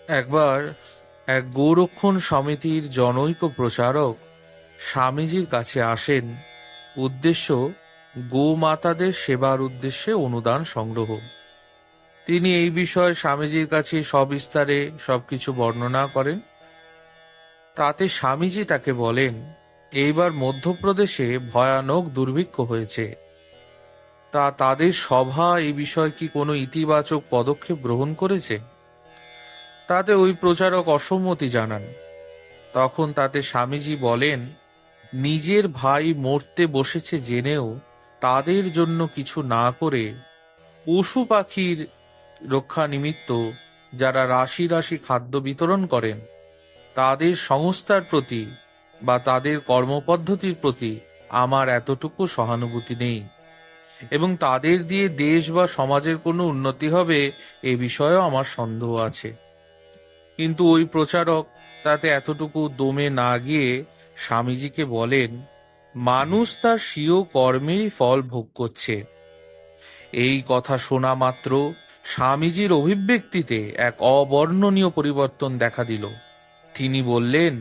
একবার এক গোরক্ষণ সমিতির জনৈক প্রচারক স্বামীজির কাছে আসেন। উদ্দেশ্য গোমাতাদের সেবার উদ্দেশ্যে অনুদান সংগ্রহ। তিনি এই বিষয়ে স্বামীজির কাছে সবিস্তারে সবকিছু বর্ণনা করেন। তাতে স্বামীজি তাকে বলেন, এইবার মধ্যপ্রদেশে ভয়ানক দুর্ভিক্ষ হয়েছে, তা তাদের সভা এই বিষয়ে কি কোনো ইতিবাচক পদক্ষেপ গ্রহণ করেছে? তাতে ওই প্রচারক অসম্মতি জানান। তখন তাতে স্বামীজি বলেন, নিজের ভাই মরতে বসেছে জেনেও তাদের জন্য কিছু না করে পশু পাখির রক্ষা নিমিত্ত যারা রাশি রাশি খাদ্য বিতরণ করেন তাদের সংস্থার প্রতি বা তাদের কর্মপদ্ধতির প্রতি আমার এতটুকু সহানুভূতি নেই, এবং তাদের দিয়ে দেশ বা সমাজের কোনো উন্নতি হবে এ বিষয়েও আমার সন্দেহ আছে। কিন্তু ওই প্রচারক তাতে এতটুকু দমে না গিয়ে স্বামীজিকে বলেন, মানুষ তার স্বীয় কর্মেরই ফল ভোগ করছে। এই কথা শোনা মাত্র স্বামীজির অভিব্যক্তিতে এক অবর্ণনীয় পরিবর্তন দেখা দিল। তিনি বললেন,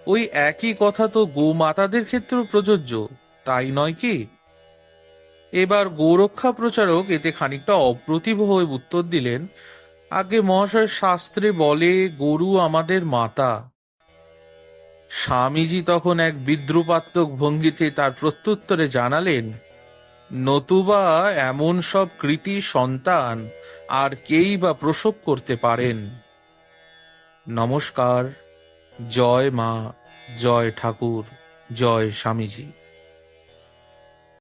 ওই একই কথা তো গোমাতাদের ক্ষেত্রেও প্রযোজ্য, তাই নয় কি? এবার গোরক্ষা প্রচারক এতে খানিকটা অপ্রতিভ হয়ে উত্তর দিলেন, আগে মহাশয়, শাস্ত্রে বলে গরু আমাদের মাতা। স্বামীজি তখন এক বিদ্রুপাত্মক ভঙ্গিতে তার প্রত্যুত্তরে জানালেন, নতুবা এমন সব কৃতি সন্তান আর কেই বা প্রসব করতে পারেন। নমস্কার। জয় মা, জয় ঠাকুর, জয় স্বামীজি।